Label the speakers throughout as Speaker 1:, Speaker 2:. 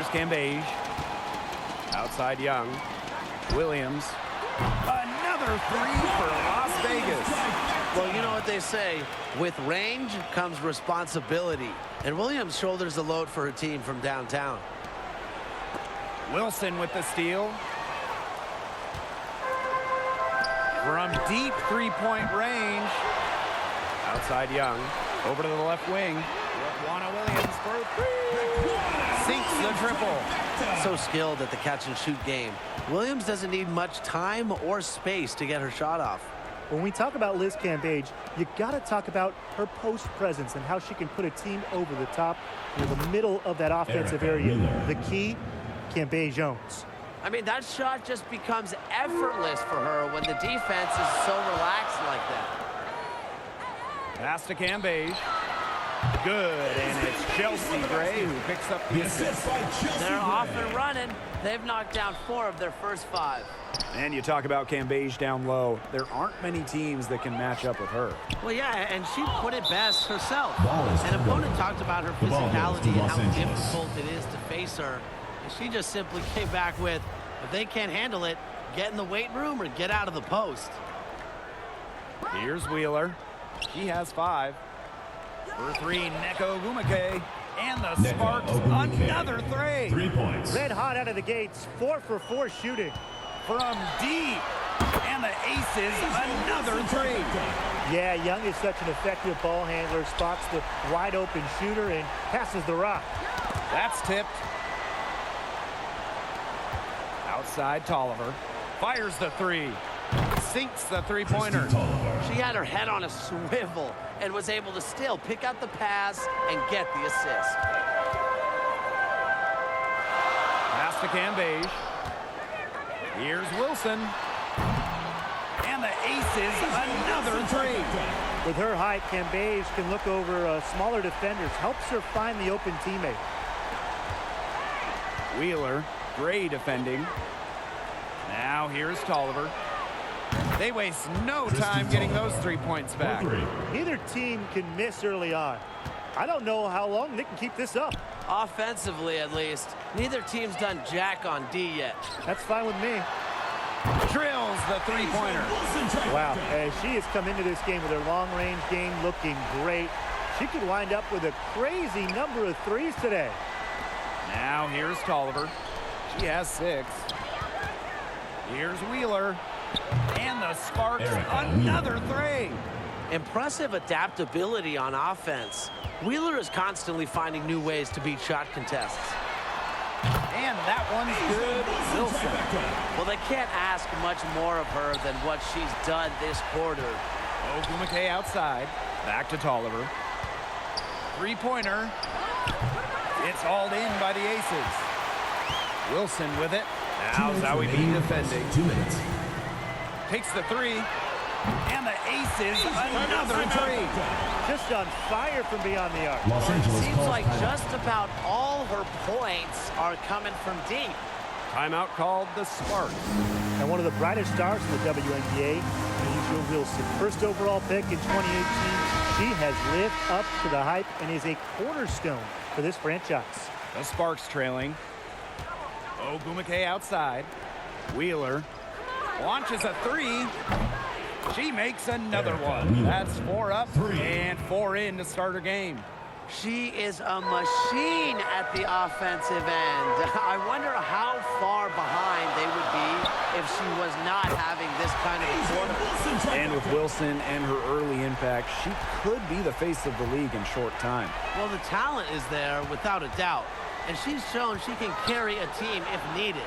Speaker 1: Cambage. Outside Young. Williams. Another three for Las Vegas.
Speaker 2: Well, you know what they say. With range comes responsibility. And Williams shoulders the load for her team from downtown.
Speaker 1: Wilson with the steal. From deep three-point range. Outside Young. Over to the left wing. Juana Williams for three. Sinks the triple.
Speaker 2: So skilled at the catch-and-shoot game. Williams doesn't need much time or space to get her shot off.
Speaker 3: When we talk about Liz Cambage, you got to talk about her post presence and how she can put a team over the top near the middle of that offensive area. The key, Cambage owns.
Speaker 2: I mean, that shot just becomes effortless for her when the defense is so relaxed like that.
Speaker 1: Pass to Cambage. Good, and it's Chelsea Gray who picks up the assist.
Speaker 2: They're off and running. They've knocked down 4 of their first 5.
Speaker 1: And you talk about Cambage down low. There aren't many teams that can match up with her.
Speaker 2: Well, yeah, and she put it best herself. An opponent talked about her physicality and how difficult it is to face her. And she just simply came back with, if they can't handle it, get in the weight room or get out of the post.
Speaker 1: Here's Wheeler. She has 5. For 3, Neko Ogwumike. And the Sparks, another 3.
Speaker 4: 3 points.
Speaker 3: Red hot out of the gates, 4 for 4 shooting.
Speaker 1: From deep. And the Aces, another 3.
Speaker 3: Yeah, Young is such an effective ball handler, spots the wide open shooter and passes the rock.
Speaker 1: That's tipped. Outside Tolliver. Fires the 3. Sinks the three-pointer.
Speaker 2: She had her head on a swivel and was able to still pick out the pass and get the assist.
Speaker 1: Pass to Cambage. Here's Wilson. And the Aces, another 3.
Speaker 3: With her height, Cambage can look over smaller defenders, helps her find the open teammate.
Speaker 1: Wheeler, Gray defending. Now here's Tolliver. They waste no time getting those 3 points back.
Speaker 3: Neither team can miss early on. I don't know how long they can keep this up.
Speaker 2: Offensively, at least. Neither team's done jack on D yet.
Speaker 3: That's fine with me.
Speaker 1: Drills the three-pointer.
Speaker 3: Wow, she has come into this game with her long-range game looking great. She could wind up with a crazy number of threes today.
Speaker 1: Now here's Tolliver. She has 6. Here's Wheeler. And the Sparks, another 3.
Speaker 2: Impressive adaptability on offense. Wheeler is constantly finding new ways to beat shot contests.
Speaker 1: And that one's good. Wilson.
Speaker 2: Well, they can't ask much more of her than what she's done this quarter.
Speaker 1: Ogwumike outside. Back to Tolliver. Three-pointer. It's hauled in by the Aces. Wilson with it. Now Zawi B defending.
Speaker 4: 2 minutes.
Speaker 1: Takes the 3. And the Aces, another 3.
Speaker 3: Just on fire from beyond the arc.
Speaker 4: Los Angeles
Speaker 2: Seems
Speaker 4: calls
Speaker 2: like
Speaker 4: timeout.
Speaker 2: just about all her points are coming from deep.
Speaker 1: Timeout called the Sparks.
Speaker 3: And one of the brightest stars in the WNBA, A'ja Wilson. First overall pick in 2018. She has lived up to the hype and is a cornerstone for this franchise.
Speaker 1: The Sparks trailing. Ogwumike outside. Wheeler launches a 3. She makes another one. That's 4 up and 4 in to start her game.
Speaker 2: She is a machine at the offensive end. I wonder how far behind they would be if she was not having this kind of a quarter.
Speaker 1: And with Wilson and her early impact, she could be the face of the league in short time.
Speaker 2: Well, the talent is there without a doubt. And she's shown she can carry a team if needed.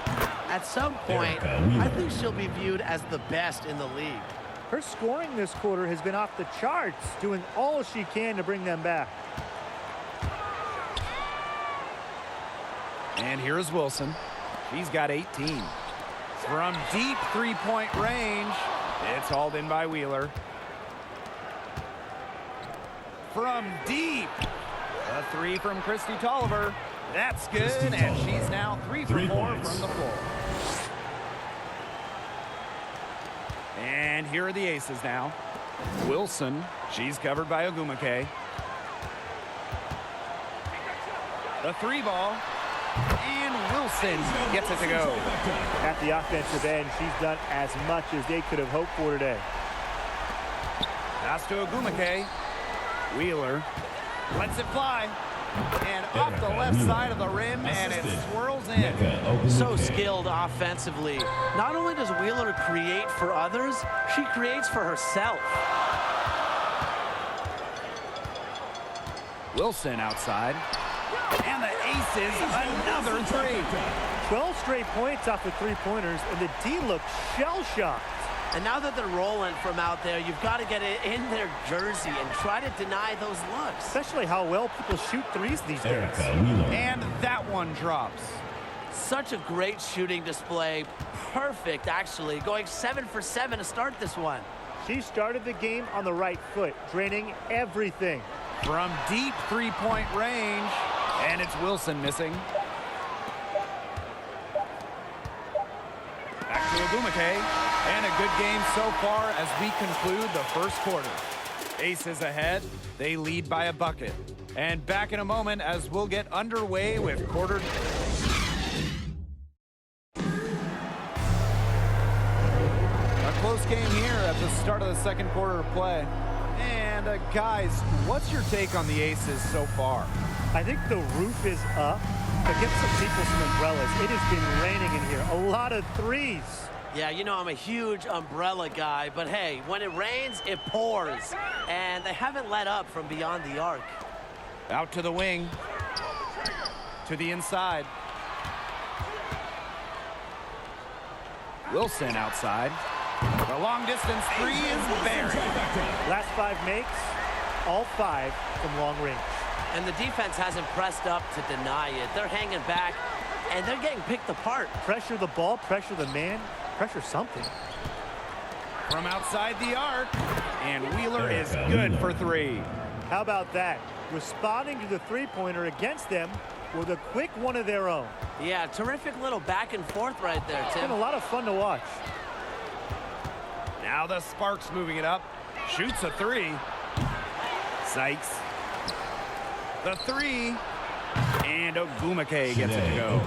Speaker 2: At some point, I think she'll be viewed as the best in the league.
Speaker 3: Her scoring this quarter has been off the charts, doing all she can to bring them back.
Speaker 1: And here's Wilson. She's got 18. From deep three-point range, it's hauled in by Wheeler. From deep, a 3 from Christy Tolliver. That's good, and she's now 3 for 4 from the floor. And here are the Aces now. Wilson, she's covered by Ogwumike. The 3 ball, and Wilson gets it to go.
Speaker 3: At the offensive end, she's done as much as they could have hoped for today.
Speaker 1: Pass to Ogwumike. Wheeler lets it fly. And off the left side of the rim, and it swirls in.
Speaker 2: So skilled offensively. Not only does Wheeler create for others, she creates for herself.
Speaker 1: Wilson outside. And the aces, another three.
Speaker 3: 12 straight points off the three-pointers, and the D looks shell-shocked.
Speaker 2: And now that they're rolling from out there, you've got to get it in their jersey and try to deny those looks.
Speaker 3: Especially how well people shoot threes these days.
Speaker 1: And that one drops.
Speaker 2: Such a great shooting display. Perfect, actually. Going 7 for 7 to start this one.
Speaker 3: She started the game on the right foot, draining everything.
Speaker 1: From deep three-point range, and it's Wilson missing. Back to Ogwumike. And a good game so far as we conclude the first quarter. Aces ahead. They lead by a bucket. And back in a moment as we'll get underway with quarter. A close game here at the start of the second quarter of play. And guys, what's your take on the Aces so far?
Speaker 3: I think the roof is up, but give some people some umbrellas. It has been raining in here. A lot of threes.
Speaker 2: Yeah, you know I'm a huge umbrella guy, but hey, when it rains, it pours. And they haven't let up from beyond the arc.
Speaker 1: Out to the wing. To the inside. Wilson outside. The long distance three is buried.
Speaker 3: Last 5 makes, all 5 from long range.
Speaker 2: And the defense hasn't pressed up to deny it. They're hanging back, and they're getting picked apart.
Speaker 3: Pressure the ball, pressure the man, pressure something.
Speaker 1: From outside the arc, and Wheeler is good for 3.
Speaker 3: How about that? Responding to the three-pointer against them with a quick one of their own.
Speaker 2: Yeah, terrific little back and forth right there,
Speaker 3: It's
Speaker 2: Tim.
Speaker 3: been a lot of fun to watch.
Speaker 1: Now the Sparks moving it up. Shoots a 3. Sykes. The 3. And Ogwumike gets it to go.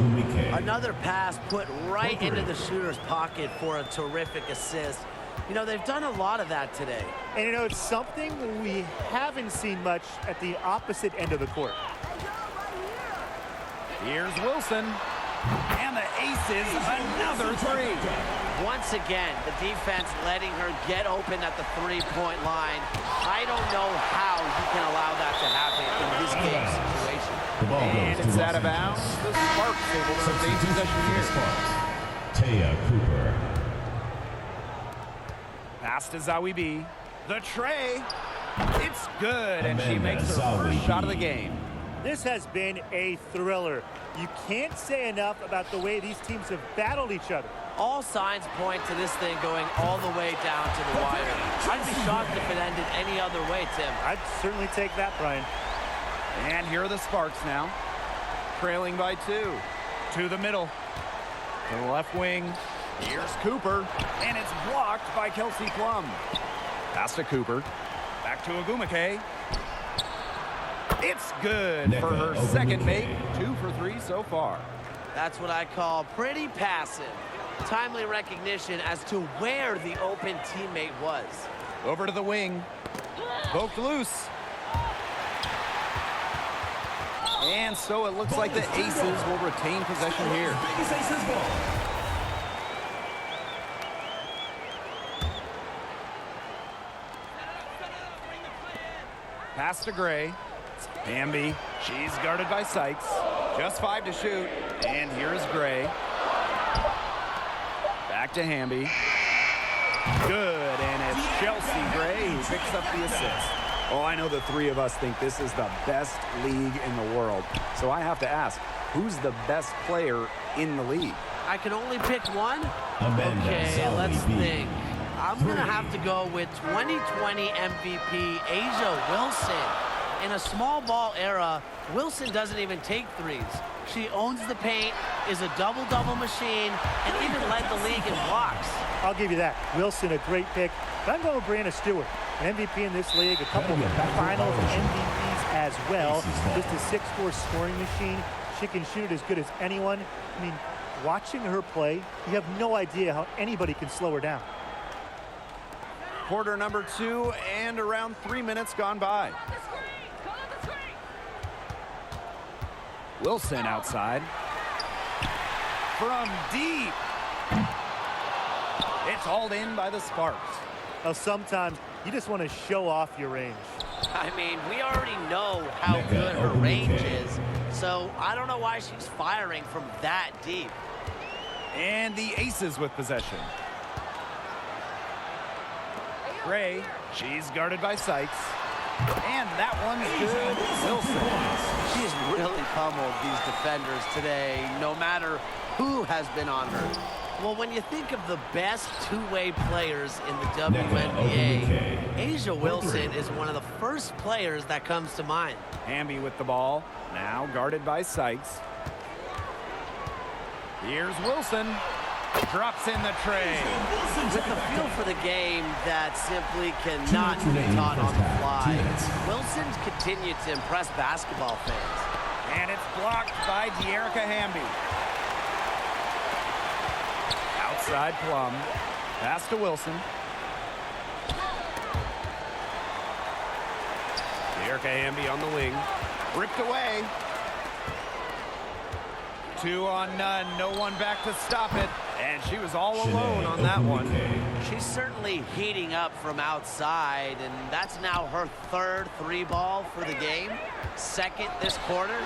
Speaker 2: Another pass put right into the shooter's pocket for a terrific assist. You know, they've done a lot of that today.
Speaker 3: And you know, it's something we haven't seen much at the opposite end of the court.
Speaker 1: Here's Wilson. And the Aces, another 3.
Speaker 2: Once again, the defense letting her get open at the three-point line. I don't know how you can allow that to happen in this game situation.
Speaker 1: And it's out of bounds. The Sparks able to retain possession here.
Speaker 4: Taya Cooper.
Speaker 1: Pass to Zawi B. The tray. It's good, and she makes her first shot of the game.
Speaker 3: This has been a thriller. You can't say enough about the way these teams have battled each other.
Speaker 2: All signs point to this thing going all the way down to the wire. I'd be shocked if it ended any other way, Tim.
Speaker 3: I'd certainly take that, Brian.
Speaker 1: And here are the Sparks now. Trailing by 2. To the middle. To the left wing. Here's Cooper. And it's blocked by Kelsey Plum. Pass to Cooper. Back to Ogwumike. It's good for her second make. 2 for 3 so far.
Speaker 2: That's what I call pretty passive. Timely recognition as to where the open teammate was.
Speaker 1: Over to the wing. Poked loose. And so it looks like the Aces will retain possession here. Pass to Gray. Hamby. She's guarded by Sykes. Just 5 to shoot. And here is Gray. Back to Hamby. Good, and it's Chelsea Gray who picks up the assist. Oh, I know the 3 of us think this is the best league in the world. So I have to ask, who's the best player in the league?
Speaker 2: I can only pick one?
Speaker 4: Amanda
Speaker 2: Okay, let's
Speaker 4: Zawi B.
Speaker 2: think. I'm going to have to go with 2020 MVP A'ja Wilson. In a small ball era, Wilson doesn't even take threes. She owns the paint, is a double-double machine, and even led the league in blocks.
Speaker 3: I'll give you that. Wilson, a great pick. But I'm going with Brianna Stewart, an MVP in this league, a couple of finals MVPs as well. Just a 6'4" scoring machine. She can shoot as good as anyone. I mean, watching her play, you have no idea how anybody can slow her down.
Speaker 1: Quarter number 2 and around 3 minutes gone by. Wilson outside. From deep. It's hauled in by the Sparks.
Speaker 3: Now, sometimes you just want to show off your range.
Speaker 2: I mean, we already know how good her range is, so I don't know why she's firing from that deep.
Speaker 1: And the Aces with possession. Gray, she's guarded by Sykes. And that one's good. Wilson.
Speaker 2: She's really pummeled these defenders today, no matter who has been on her. Well, when you think of the best two-way players in the WNBA, A'ja Wilson is one of the first players that comes to mind.
Speaker 1: Hamby with the ball, now guarded by Sykes. Here's Wilson. Drops in the tray.
Speaker 2: With the feel for the game that simply cannot be taught on the fly, Wilson's continued to impress basketball fans.
Speaker 1: And it's blocked by De'Erica Hamby. Outside Plum. Pass to Wilson. De'Erica Hamby on the wing. Ripped away. 2 on none. No one back to stop it. And she was all alone on that one.
Speaker 2: She's certainly heating up from outside, and that's now her third 3-ball for the game. Second this quarter.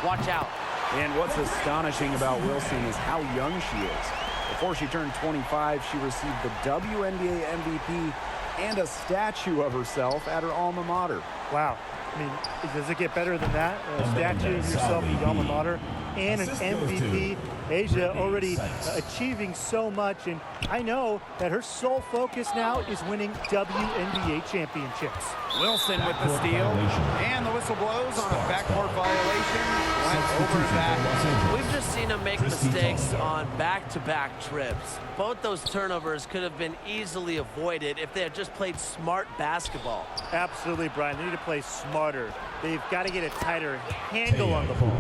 Speaker 2: Watch out.
Speaker 1: And what's astonishing about Wilson is how young she is. Before she turned 25, she received the WNBA MVP and a statue of herself at her alma mater.
Speaker 3: Wow. I mean, does it get better than that? A statue of yourself at your alma mater and an MVP. A'ja already achieving so much, and I know that her sole focus now is winning WNBA championships.
Speaker 1: Wilson with the steal, and the whistle blows on a backcourt violation. Went over that.
Speaker 2: We've just seen them make mistakes on back-to-back trips. Both those turnovers could have been easily avoided if they had just played smart basketball.
Speaker 3: Absolutely, Brian. They need to play smarter. They've got to get a tighter handle on the ball.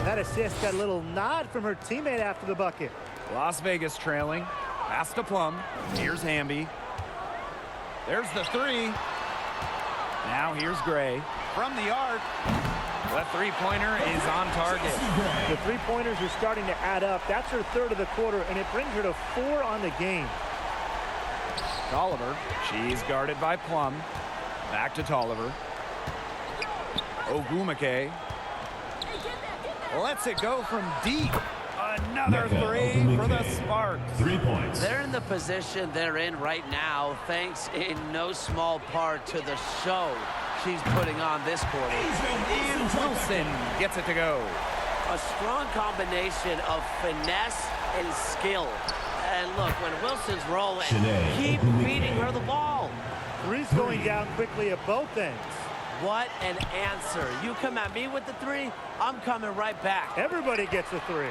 Speaker 3: That assist got a little nod from her teammate after the bucket.
Speaker 1: Las Vegas trailing. Pass to Plum. Here's Hamby. There's the 3. Now here's Gray. From the arc. The three-pointer is on target.
Speaker 3: The three-pointers are starting to add up. That's her third of the quarter, and it brings her to 4 on the game.
Speaker 1: Tolliver. She's guarded by Plum. Back to Tolliver. Ogwumike. Lets it go from deep. Another 3 for the Sparks.
Speaker 4: 3 points.
Speaker 2: They're in the position they're in right now, thanks in no small part to the show she's putting on this quarter.
Speaker 1: And Wilson gets it to go.
Speaker 2: A strong combination of finesse and skill. And look, when Wilson's rolling, keep feeding her the ball.
Speaker 3: 3's going down quickly at both ends.
Speaker 2: What an answer. You come at me with the 3, I'm coming right back.
Speaker 3: Everybody gets a 3.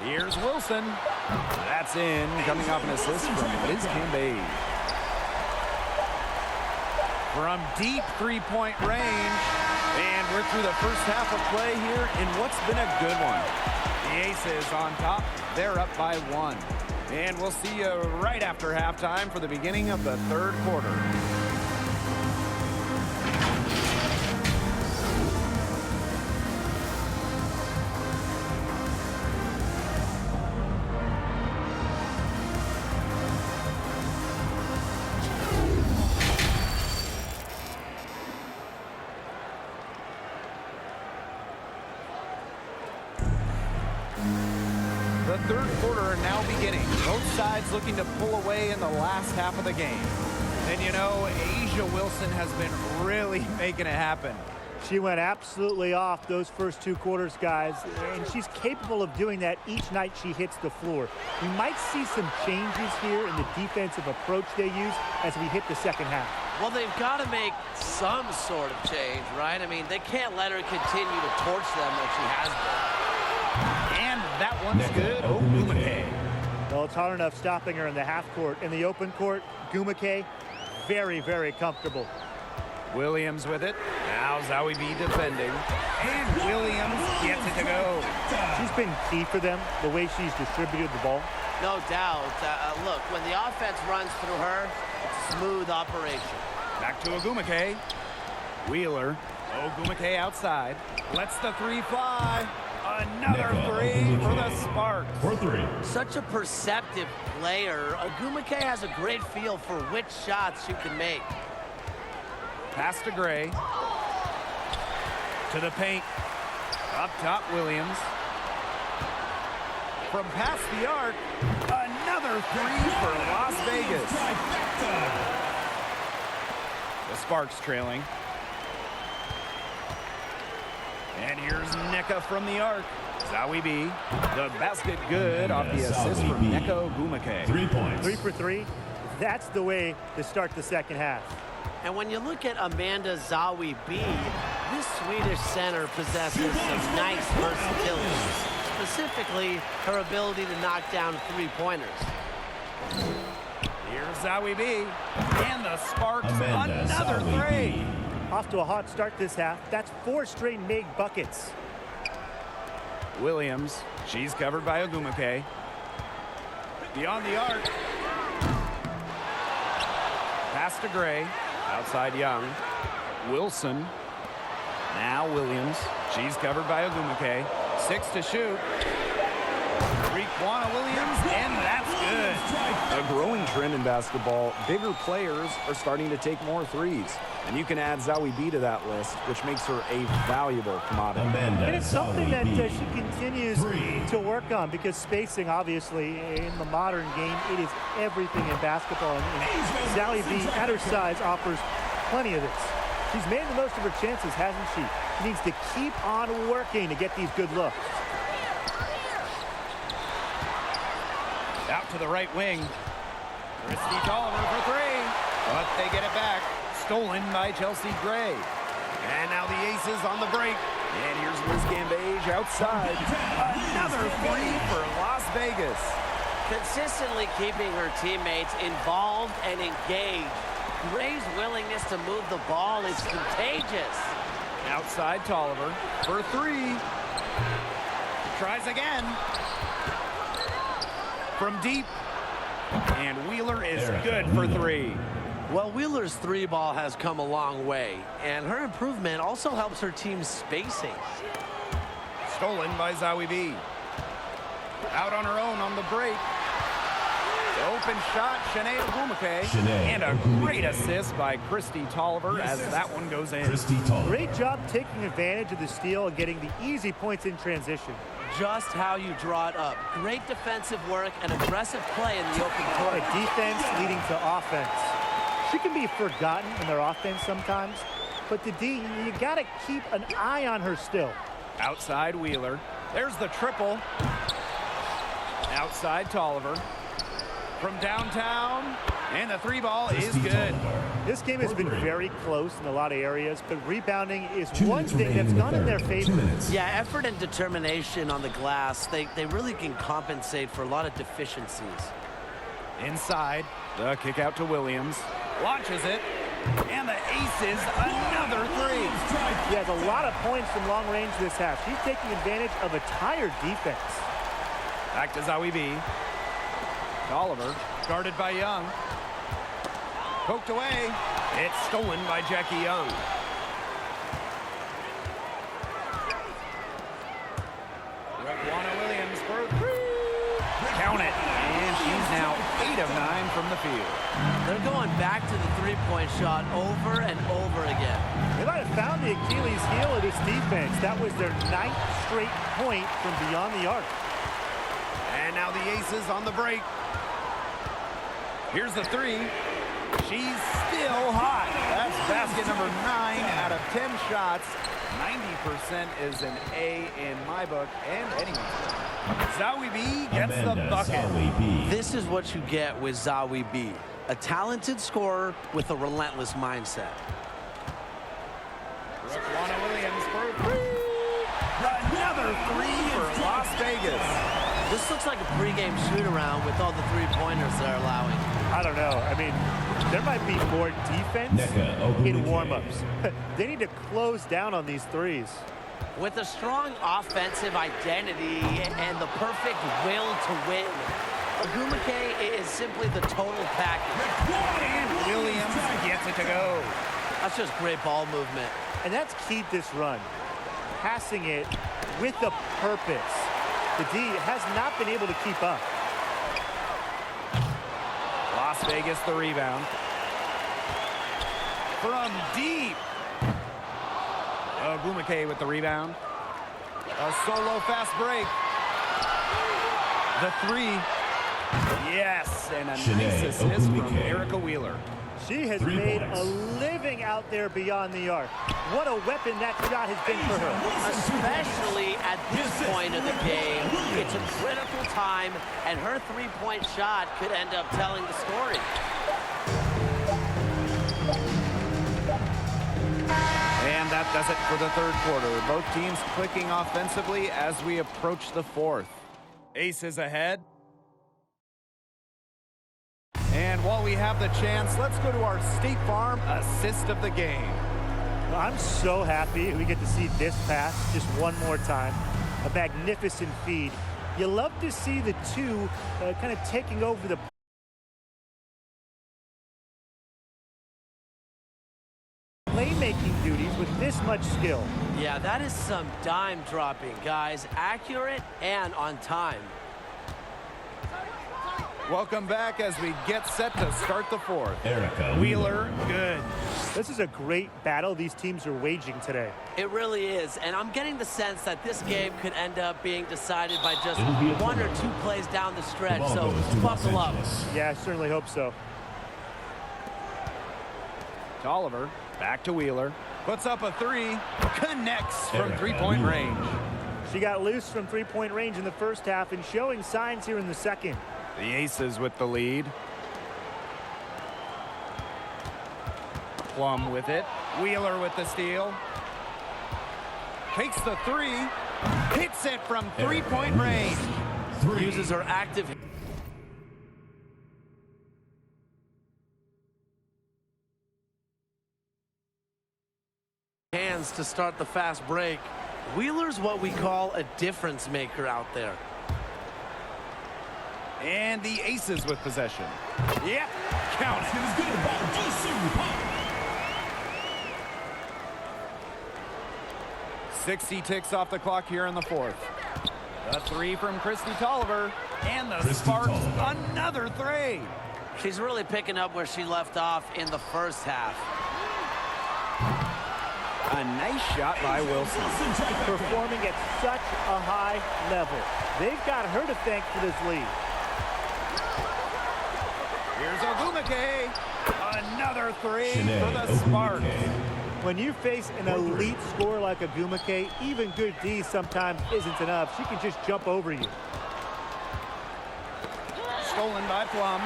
Speaker 1: Here's Wilson. That's in, coming off an assist from Liz Cambage. From deep three-point range. And we're through the first half of play here in what's been a good one. The Aces on top. They're up by 1. And we'll see you right after halftime for the beginning of the third quarter. The third quarter now beginning. Both sides looking to pull away in the last half of the game. And you know, A'ja Wilson has been really making it happen.
Speaker 3: She went absolutely off those first 2 quarters, guys, and she's capable of doing that each night she hits the floor. We might see some changes here in the defensive approach they use as we hit the second half.
Speaker 2: Well, they've got to make some sort of change, right? I mean, they can't let her continue to torch them like she has been.
Speaker 1: And that one's good. Ogwumike.
Speaker 3: Well, it's hard enough stopping her in the half court. In the open court, Ogwumike, very, very comfortable.
Speaker 1: Williams with it. Now Now Zoe B defending. And Williams gets it to go.
Speaker 3: She's been key for them, the way she's distributed the ball.
Speaker 2: No doubt. Look, when the offense runs through her, it's a smooth operation.
Speaker 1: Back to Ogumake. Wheeler. Ogumake outside. Lets the three fly. Another three for the Sparks.
Speaker 4: For 3.
Speaker 2: Such a perceptive player. Ogumake has a great feel for which shots she can make.
Speaker 1: Pass to Gray. To the paint. Up top, Williams. From past the arc, another three for Las Vegas. The Sparks trailing. And here's Nneka from the arc. Zoe B. The basket good off the assist from Nneka Ogumake.
Speaker 4: 3 points.
Speaker 3: 3 for 3. That's the way to start the second half.
Speaker 2: And when you look at Amanda Zawi B, this Swedish center possesses some nice versatility, specifically her ability to knock down three-pointers.
Speaker 1: Here's Zoe B. And the Sparks,
Speaker 4: Amanda
Speaker 1: another
Speaker 4: Zawi
Speaker 1: three.
Speaker 4: B.
Speaker 3: Off to a hot start this half. That's 4 straight made buckets.
Speaker 1: Williams, she's covered by Ogumake. Beyond the arc. Pass to Gray. Outside Young. Wilson. Now Williams. She's covered by Ogumake. 6 to shoot. Requana Williams, and that's good.
Speaker 5: A growing trend in basketball, bigger players are starting to take more threes. And you can add Zoe B to that list, which makes her a valuable commodity.
Speaker 4: Amanda
Speaker 3: And it's something that
Speaker 4: Zawi B.
Speaker 3: she continues
Speaker 4: 3.
Speaker 3: to work on, because spacing, obviously, in the modern game, it is everything in basketball. And Sally B, at her size, offers plenty of this. She's made the most of her chances, hasn't she? She needs to keep on working to get these good looks.
Speaker 1: Out to the right wing. Christy Tolliver for three. But they get it back. Stolen by Chelsea Gray. And now the Aces on the break. And here's Liz Gambage outside. Another three for Las Vegas.
Speaker 2: Consistently keeping her teammates involved and engaged. Gray's willingness to move the ball is contagious.
Speaker 1: Outside Tolliver for three. Tries again. From deep. And Wheeler is good for three.
Speaker 2: Well, Wheeler's three ball has come a long way, and her improvement also helps her team's spacing.
Speaker 1: Stolen by Zoe B. Out on her own on the break. Open shot, Shanae Ogumake. And a great assist by Christy Tolliver as that one goes in.
Speaker 4: Christy Tolliver.
Speaker 3: Great job taking advantage of the steal and getting the easy points in transition.
Speaker 2: Just how you draw it up. Great defensive work and aggressive play in the open court.
Speaker 3: Defense leading to offense. She can be forgotten in their offense sometimes, but the D, you got to keep an eye on her still.
Speaker 1: Outside Wheeler. There's the triple. Outside Tolliver. From downtown. And the three ball is
Speaker 4: Christy
Speaker 1: good.
Speaker 4: Tolliver.
Speaker 3: This game has been
Speaker 4: For three.
Speaker 3: very close in a lot of areas, but rebounding is
Speaker 4: 2
Speaker 3: one
Speaker 4: minutes
Speaker 3: thing
Speaker 4: remaining
Speaker 3: that's
Speaker 4: in the
Speaker 3: gone in their
Speaker 4: third.
Speaker 3: favor.
Speaker 4: 2 minutes.
Speaker 2: Yeah, effort and determination on the glass, they really can compensate for a lot of deficiencies.
Speaker 1: Inside. The kick out to Williams. Launches it. And the Aces, another three.
Speaker 3: She has a lot of points from long range this half. She's taking advantage of a tired defense.
Speaker 1: Back to Zoe B. Tolliver, guarded by Young. Poked away. It's stolen by Jackie Young. Raquana Williams for three. Count it. And she's now 8 of 9 from the field.
Speaker 2: They're going back to the three-point shot over and over again.
Speaker 3: They might have found the Achilles heel of this defense. That was their 9th straight point from beyond the arc.
Speaker 1: And now the Aces on the break. Here's the three. She's still hot. That's basket number 9 out of 10 shots. 90% is an A in my book and anyone's book. Zoe B gets
Speaker 4: Amanda
Speaker 1: the bucket.
Speaker 4: Zawi B.
Speaker 2: This is what you get with Zawi B. A talented scorer with a relentless mindset.
Speaker 1: Raquana Williams for three. Another three for Las Vegas.
Speaker 2: This looks like a pregame shoot-around with all the three-pointers they're allowing.
Speaker 3: I don't know. I mean, there might be more defense in warm-ups. They need to close down on these threes.
Speaker 2: With a strong offensive identity and the perfect will to win, Ogwumike is simply the total package.
Speaker 1: And Williams gets it to go.
Speaker 2: That's just great ball movement.
Speaker 3: And that's keyed this run. Passing it with a purpose. The D has not been able to keep up.
Speaker 1: Las Vegas the rebound. From deep. Ogwumike with the rebound. A solo fast break. The three. Yes, and a nice assist from Erica Wheeler.
Speaker 3: She has made a living out there beyond the arc. What a weapon that shot has been for her.
Speaker 2: Especially at this point of the game. It's a critical time, and her three-point shot could end up telling the story.
Speaker 1: And that does it for the third quarter. Both teams clicking offensively as we approach the fourth. Aces ahead. And while we have the chance, let's go to our State Farm assist of the game.
Speaker 3: Well, I'm so happy we get to see this pass just one more time. A magnificent feed. You love to see the two kind of taking over the playmaking duties with this much skill.
Speaker 2: Yeah, that is some dime dropping, guys. Accurate and on time.
Speaker 1: Welcome back as we get set to start the fourth.
Speaker 4: Erica
Speaker 1: Wheeler, good.
Speaker 3: This is a great battle these teams are waging today.
Speaker 2: It really is, and I'm getting the sense that this game could end up being decided by just one or two plays down the stretch, so buckle up.
Speaker 3: Yeah, I certainly hope so.
Speaker 1: Tolliver, back to Wheeler. Puts up a three, connects from three-point range.
Speaker 3: She got loose from three-point range in the first half and showing signs here in the second.
Speaker 1: The Aces with the lead. Plum with it. Wheeler with the steal. Takes the three. Hits it from three-point range.
Speaker 2: Uses her active hands to start the fast break. Wheeler's what we call a difference maker out there.
Speaker 1: And the Aces with possession. Yep, count it. 60 ticks off the clock here in the fourth. A three from Christy Tolliver. And the Sparks, another three.
Speaker 2: She's really picking up where she left off in the first half.
Speaker 1: A nice shot by Wilson.
Speaker 3: Performing at such a high level. They've got her to thank for this lead.
Speaker 1: Here's Ogwumike. Another three for the Sparks.
Speaker 3: When you face an elite scorer like Ogwumike, even good D sometimes isn't enough. She can just jump over you.
Speaker 1: Stolen by Plum.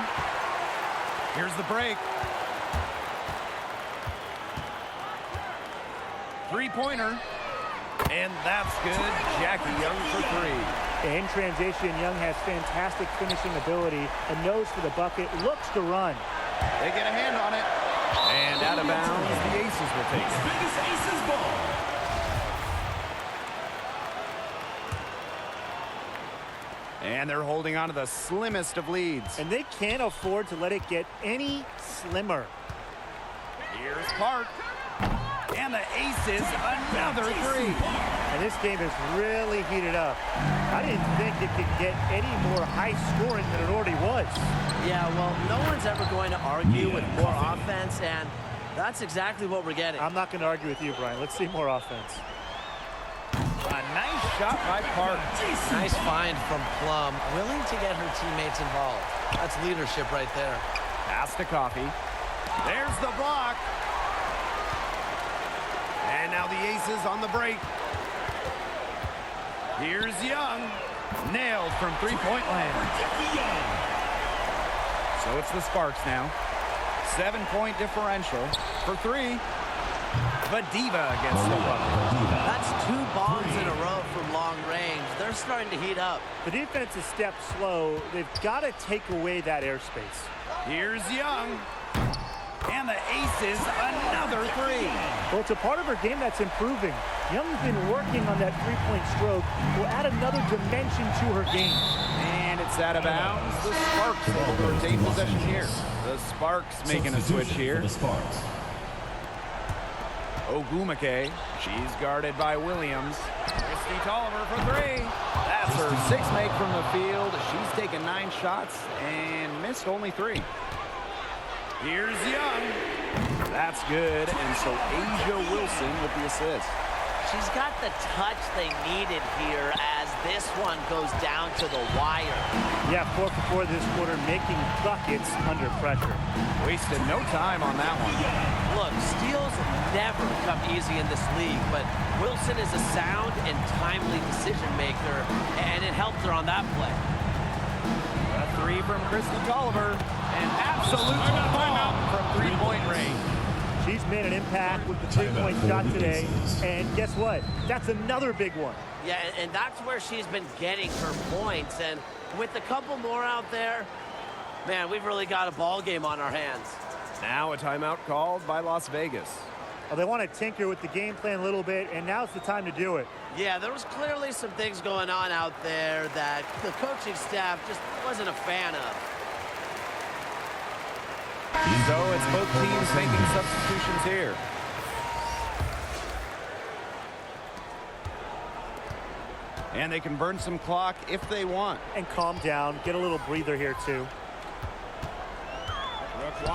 Speaker 1: Here's the break. Three-pointer. And that's good. Jackie Young for three.
Speaker 3: In transition, Young has fantastic finishing ability and knows for the bucket, looks to run.
Speaker 1: They get a hand on it. And out of bounds, the Aces will take it.
Speaker 4: Vegas Aces ball.
Speaker 1: And they're holding on to the slimmest of leads.
Speaker 3: And they can't afford to let it get any slimmer.
Speaker 1: Here's Park. And the Aces, another three.
Speaker 3: And this game is really heated up. I didn't think it could get any more high scoring than it already was.
Speaker 2: Yeah, well, no one's ever going to argue with more offense, and that's exactly what we're getting.
Speaker 3: I'm not going to argue with you, Brian. Let's see more offense.
Speaker 1: A nice shot by Park.
Speaker 2: Nice find from Plum, willing to get her teammates involved. That's leadership right there.
Speaker 1: Pass to Coffee. There's the block. And now the Aces on the break. Here's Young. Nailed from three-point land. So it's the Sparks now. 7-point differential for three. Vadiva gets the bucket.
Speaker 2: That's 2 bombs in a row from long range. They're starting to heat up.
Speaker 3: The defense is step slow. They've got to take away that airspace.
Speaker 1: Here's Young. And the aces, another 3.
Speaker 3: Well, it's a part of her game that's improving. Young's been working on that three-point stroke. Will add another dimension to her game.
Speaker 1: And it's out of bounds. The Sparks will retain possession here. The Sparks making a switch here.
Speaker 4: The Sparks.
Speaker 1: Ogumake. She's guarded by Williams. Christy Tolliver for 3. That's her 6th make from the field. She's taken 9 shots and missed only 3. Here's Young. That's good. And so A'ja Wilson with the assist.
Speaker 2: She's got the touch they needed here as this one goes down to the wire.
Speaker 3: Yeah, 4 for 4 this quarter, making buckets under pressure.
Speaker 1: Wasted no time on that one.
Speaker 2: Look, steals never come easy in this league, but Wilson is a sound and timely decision maker, and it helped her on that play.
Speaker 1: A 3 from Christy Tolliver. An absolute timeout from three-point range.
Speaker 3: She's made an impact with the three-point shot today, and guess what? That's another big one.
Speaker 2: Yeah, and that's where she's been getting her points, and with a couple more out there, man, we've really got a ball game on our hands.
Speaker 5: Now a timeout called by Las Vegas.
Speaker 3: Well, they want to tinker with the game plan a little bit, and now's the time to do it.
Speaker 2: Yeah, there was clearly some things going on out there that the coaching staff just wasn't a fan of.
Speaker 1: So it's both teams making substitutions here. And they can burn some clock if they want.
Speaker 3: And calm down, get a little breather here too.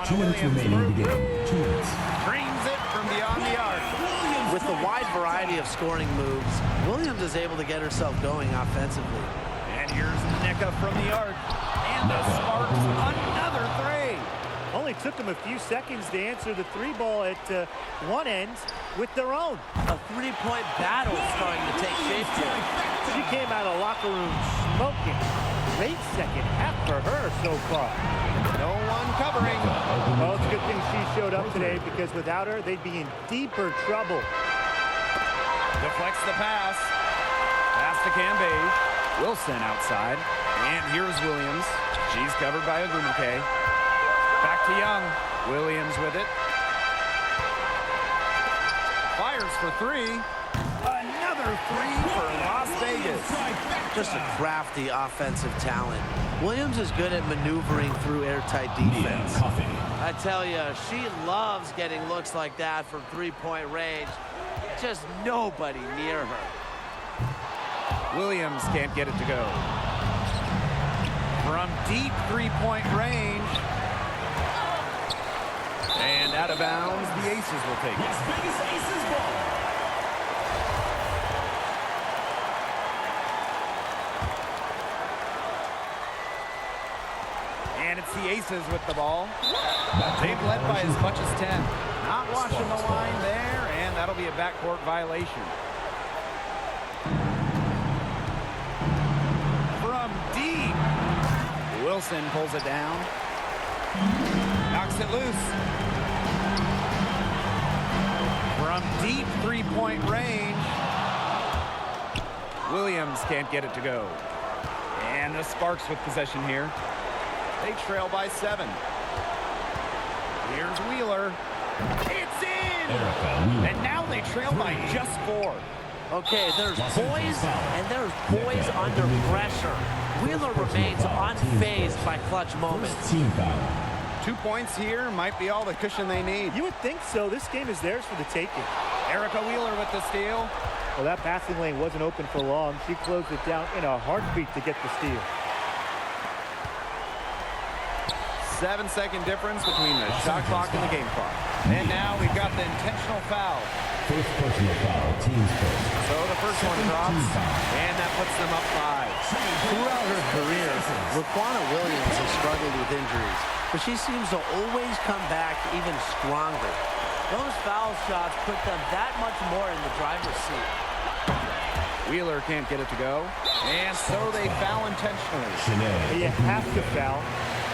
Speaker 4: 2 minutes remaining in the game. 2 minutes.
Speaker 1: Dreams it from beyond the arc.
Speaker 2: With the wide variety of scoring moves, Williams is able to get herself going offensively.
Speaker 1: And here's Nneka from the arc. And the Sparks another 3.
Speaker 3: Only took them a few seconds to answer the 3-ball at one end with their own.
Speaker 2: A 3-point battle starting to take shape here.
Speaker 3: She came out of the locker room smoking. Great second half for her so far.
Speaker 1: No one covering.
Speaker 3: Well, it's a good thing she showed up today because without her, they'd be in deeper trouble.
Speaker 1: Deflects the pass. Pass to Cambage. Wilson outside. And here's Williams. She's covered by Ogumake. Back to Young. Williams with it. Fires for 3. Another 3 for Las Vegas.
Speaker 2: Just a crafty offensive talent. Williams is good at maneuvering through airtight defense. I tell you, she loves getting looks like that from 3-point range. Just nobody near her.
Speaker 1: Williams can't get it to go. From deep 3-point range. And out of bounds, the Aces will take it.
Speaker 4: Las Vegas Aces ball.
Speaker 1: And it's the Aces with the ball. They've led by as much as 10. Not watching the line there, and that'll be a backcourt violation. From deep. Wilson pulls it down. Knocks it loose. From deep 3-point range. Williams can't get it to go. And the Sparks with possession here. They trail by 7. Here's Wheeler. It's in! And now they trail by just 4.
Speaker 2: Okay, there's poise and there's poise under pressure. Wheeler remains unfazed by clutch moments.
Speaker 4: Team foul.
Speaker 1: 2 points here might be all the cushion they need.
Speaker 3: You would think so. This game is theirs for the taking.
Speaker 1: Erica Wheeler with the steal.
Speaker 3: Well, that passing lane wasn't open for long. She closed it down in a heartbeat to get the steal.
Speaker 1: 7-second difference between the shot clock and the game clock. And now we've got the intentional foul.
Speaker 4: First personal foul. Team's first.
Speaker 1: So the first one drops, and that puts them up 5.
Speaker 2: Throughout her career, Raquana Williams has struggled with injuries, but she seems to always come back even stronger. Those foul shots put them that much more in the driver's seat.
Speaker 1: Wheeler can't get it to go, and so they foul intentionally.
Speaker 3: You have to foul.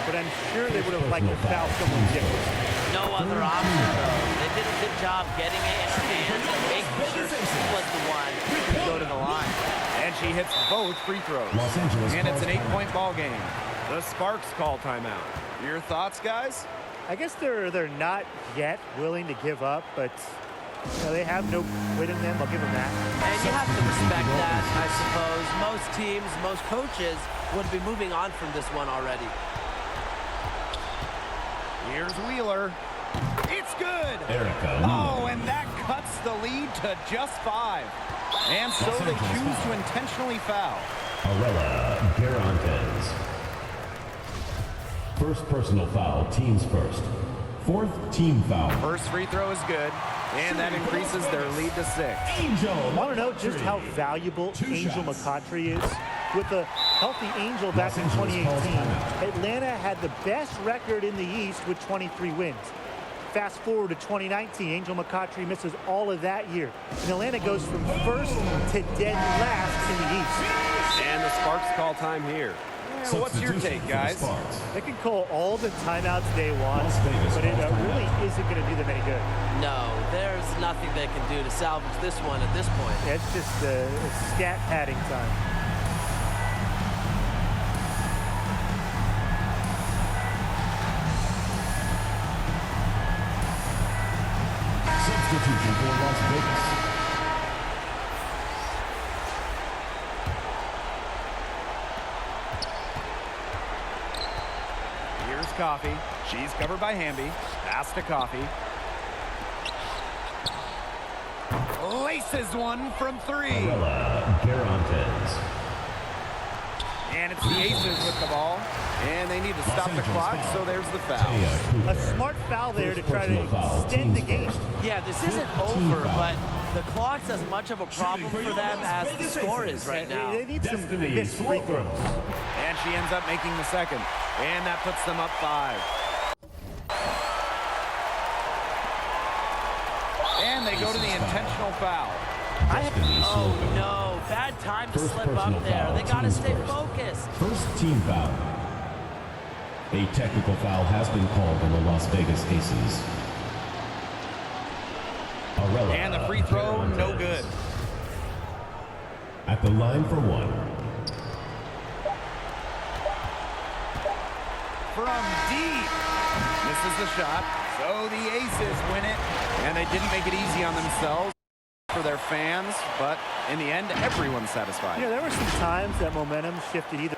Speaker 3: but I'm sure they would have liked to foul someone different.
Speaker 2: No other option, though. They did a good job getting it in her hands and making sure she was the one to go to the line.
Speaker 1: And she hits both free throws.
Speaker 4: Los Angeles
Speaker 1: And it's an
Speaker 4: calls
Speaker 1: 8-point ball game. The Sparks call timeout. Your thoughts, guys?
Speaker 3: I guess they're not yet willing to give up, but they have no quit in them. I'll give them that.
Speaker 2: And you have to respect that, I suppose. Most teams, most coaches would be moving on from this one already.
Speaker 1: Here's Wheeler. It's good.
Speaker 4: Erica
Speaker 1: Oh,
Speaker 4: Wheeler.
Speaker 1: and that cuts the lead to just 5. And so they choose to intentionally foul.
Speaker 4: Arella Garantes. First personal foul, teams first. Fourth team foul.
Speaker 1: First free throw is good, and that increases their lead to 6.
Speaker 4: Angel.
Speaker 3: I want to know just how valuable
Speaker 4: Two
Speaker 3: Angel
Speaker 4: shots.
Speaker 3: McCoughtry is. With the healthy Angel back in
Speaker 4: Los Angeles
Speaker 3: 2018,
Speaker 4: calls timeout.
Speaker 3: Atlanta had the best record in the East with 23 wins. Fast forward to 2019, Angel McCoughtry misses all of that year. And Atlanta goes from first to dead last in the East.
Speaker 5: And the Sparks call time here.
Speaker 1: Yeah, what's your
Speaker 4: Substitution
Speaker 1: take,
Speaker 4: for the
Speaker 1: guys?
Speaker 4: Sparks.
Speaker 3: They can call all the timeouts they want,
Speaker 4: Las Vegas
Speaker 3: but it
Speaker 4: calls
Speaker 3: really
Speaker 4: timeout.
Speaker 3: isn't going to do them any good.
Speaker 2: No, there's nothing they can do to salvage this one at this point.
Speaker 3: Yeah, it's just stat padding time.
Speaker 4: Substitution for Las Vegas.
Speaker 1: Here's Coffee. She's covered by Hamby. Pass to Coffee. Laces one from 3.
Speaker 4: Arella Garantes.
Speaker 1: And it's the Aces with the ball. And they need to stop the
Speaker 4: Angeles
Speaker 1: clock,
Speaker 4: foul.
Speaker 1: so there's the foul.
Speaker 4: Taya
Speaker 3: A
Speaker 4: Cooper.
Speaker 3: smart foul there to
Speaker 4: First
Speaker 3: try to
Speaker 4: personal foul,
Speaker 3: extend the
Speaker 4: teams
Speaker 3: game.
Speaker 4: first.
Speaker 2: Yeah, this isn't
Speaker 4: Team
Speaker 2: over,
Speaker 4: foul.
Speaker 2: but the clock's as much of a problem for them as the score is right now.
Speaker 3: They need some
Speaker 4: Destiny
Speaker 3: missed free throws.
Speaker 1: And she ends up making the second. And that puts them up 5. And they go to the intentional foul.
Speaker 4: Destiny
Speaker 2: Oh
Speaker 4: Slocum.
Speaker 2: no, bad time to
Speaker 4: First
Speaker 2: slip
Speaker 4: personal
Speaker 2: up there.
Speaker 4: foul,
Speaker 2: They gotta
Speaker 4: teams
Speaker 2: stay
Speaker 4: first.
Speaker 2: focused.
Speaker 4: First team foul. A technical foul has been called on the Las Vegas Aces. Arella
Speaker 1: And the free throw, no
Speaker 4: Garantes.
Speaker 1: good.
Speaker 4: At the line for one.
Speaker 1: From deep. Misses the shot. So the Aces win it. And they didn't make it easy on themselves for their fans. But in the end, everyone's satisfied.
Speaker 3: Yeah, there were some times that momentum shifted either